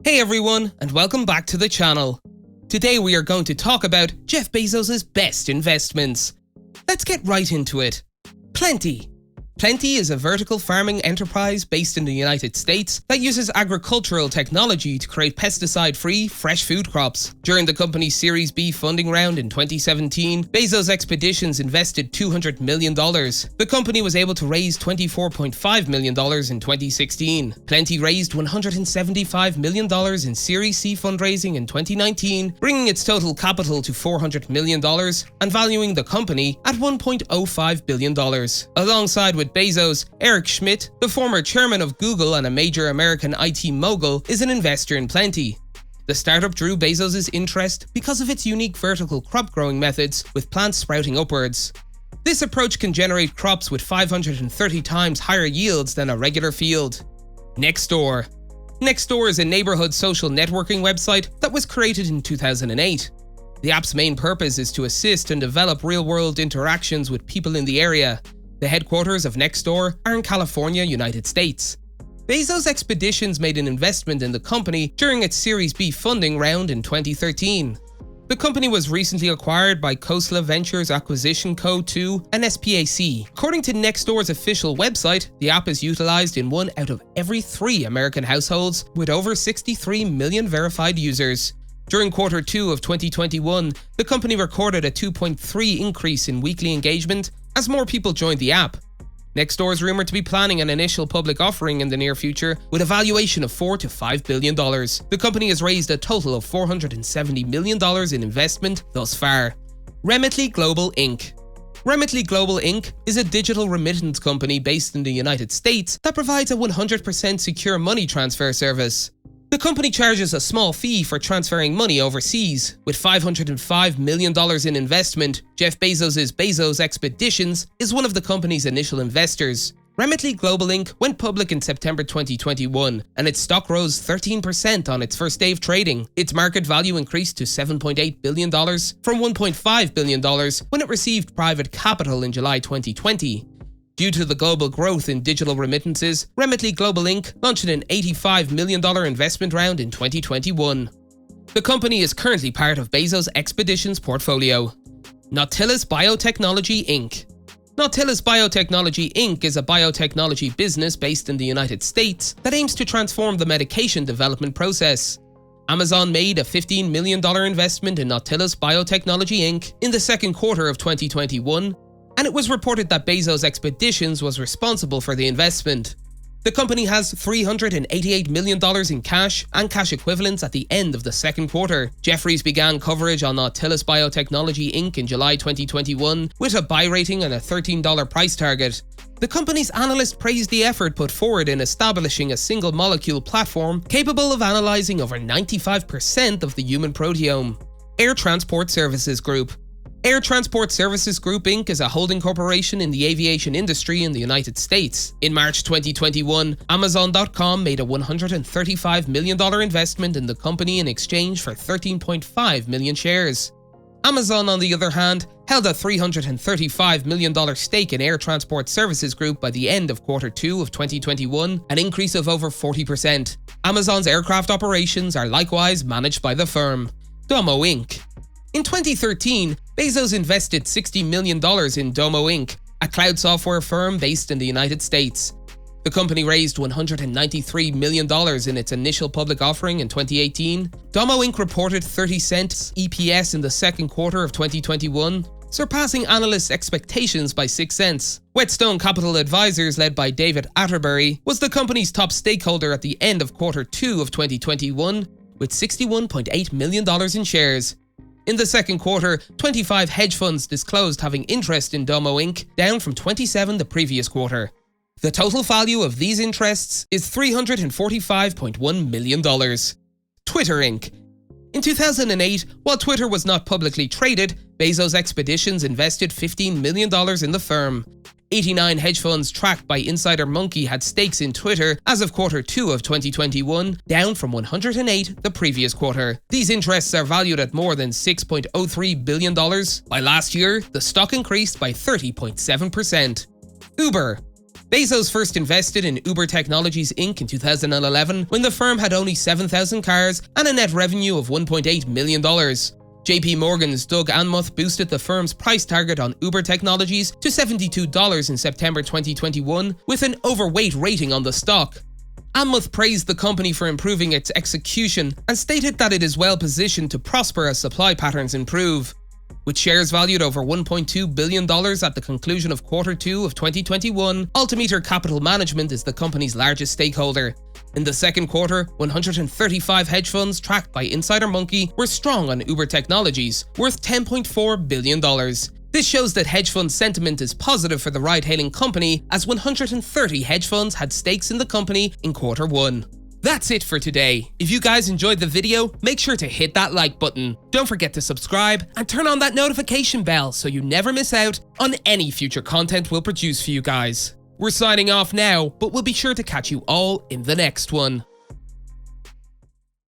Hey everyone, and welcome back to the channel. Today we are going to talk about Jeff Bezos' best investments. Let's get right into it. Plenty. Plenty is a vertical farming enterprise based in the United States that uses agricultural technology to create pesticide-free, fresh food crops. During the company's Series B funding round in 2017, Bezos Expeditions invested $200 million. The company was able to raise $24.5 million in 2016. Plenty raised $175 million in Series C fundraising in 2019, bringing its total capital to $400 million and valuing the company at $1.05 billion. Alongside with Bezos, Eric Schmidt, the former chairman of Google and a major American IT mogul, is an investor in Plenty. The startup drew Bezos' interest because of its unique vertical crop growing methods with plants sprouting upwards. This approach can generate crops with 530 times higher yields than a regular field. Nextdoor. Nextdoor is a neighborhood social networking website that was created in 2008. The app's main purpose is to assist and develop real-world interactions with people in the area. The headquarters of Nextdoor are in California, United States. Bezos Expeditions made an investment in the company during its Series B funding round in 2013. The company was recently acquired by Khosla Ventures Acquisition Co. 2 and SPAC. According to Nextdoor's official website, the app is utilized in 1 out of every 3 American households with over 63 million verified users. During Q2 of 2021, the company recorded a 2.3 increase in weekly engagement as more people joined the app. Nextdoor is rumored to be planning an initial public offering in the near future with a valuation of $4 to $5 billion. The company has raised a total of $470 million in investment thus far. Remitly Global Inc. Remitly Global Inc. is a digital remittance company based in the United States that provides a 100% secure money transfer service. The company charges a small fee for transferring money overseas. With $505 million in investment, Jeff Bezos' Bezos Expeditions is one of the company's initial investors. Remitly Global Inc. went public in September 2021, and its stock rose 13% on its first day of trading. Its market value increased to $7.8 billion from $1.5 billion when it received private capital in July 2020. Due to the global growth in digital remittances, Remitly Global Inc. launched an $85 million investment round in 2021. The company is currently part of Bezos Expeditions' portfolio. Nautilus Biotechnology Inc. Nautilus Biotechnology Inc. is a biotechnology business based in the United States that aims to transform the medication development process. Amazon made a $15 million investment in Nautilus Biotechnology Inc. in the second quarter of 2021, and it was reported that Bezos Expeditions was responsible for the investment. The company has $388 million in cash and cash equivalents at the end of the second quarter. Jefferies began coverage on Nautilus Biotechnology Inc. in July 2021 with a buy rating and a $13 price target. The company's analyst praised the effort put forward in establishing a single molecule platform capable of analyzing over 95% of the human proteome. Air Transport Services Group. Air Transport Services Group Inc. is a holding corporation in the aviation industry in the United States. In March 2021, Amazon.com made a $135 million investment in the company in exchange for 13.5 million shares. Amazon, on the other hand, held a $335 million stake in Air Transport Services Group by the end of Q2 of 2021, an increase of over 40%. Amazon's aircraft operations are likewise managed by the firm. Domo Inc. In 2013, Bezos invested $60 million in Domo Inc., a cloud software firm based in the United States. The company raised $193 million in its initial public offering in 2018. Domo Inc. reported 30 cents EPS in the second quarter of 2021, surpassing analysts' expectations by 6 cents. Whetstone Capital Advisors, led by David Atterbury, was the company's top stakeholder at the end of Q2 of 2021, with $61.8 million in shares. In the second quarter, 25 hedge funds disclosed having interest in Domo Inc., down from 27 the previous quarter. The total value of these interests is $345.1 million. Twitter Inc. In 2008, while Twitter was not publicly traded, Bezos Expeditions invested $15 million in the firm. 89 hedge funds tracked by Insider Monkey had stakes in Twitter as of Q2 of 2021, down from 108 the previous quarter. These interests are valued at more than $6.03 billion. By last year, the stock increased by 30.7%. Uber. Bezos first invested in Uber Technologies Inc. in 2011 when the firm had only 7,000 cars and a net revenue of $1.8 million. JP Morgan's Doug Anmuth boosted the firm's price target on Uber Technologies to $72 in September 2021 with an overweight rating on the stock. Anmuth praised the company for improving its execution and stated that it is well positioned to prosper as supply patterns improve. With shares valued over $1.2 billion at the conclusion of Q2 of 2021, Altimeter Capital Management is the company's largest stakeholder. In the second quarter, 135 hedge funds tracked by Insider Monkey were strong on Uber Technologies, worth $10.4 billion. This shows that hedge fund sentiment is positive for the ride-hailing company, as 130 hedge funds had stakes in the company in Q1. That's it for today. If you guys enjoyed the video, make sure to hit that like button. Don't forget to subscribe and turn on that notification bell so you never miss out on any future content we'll produce for you guys. We're signing off now, but we'll be sure to catch you all in the next one.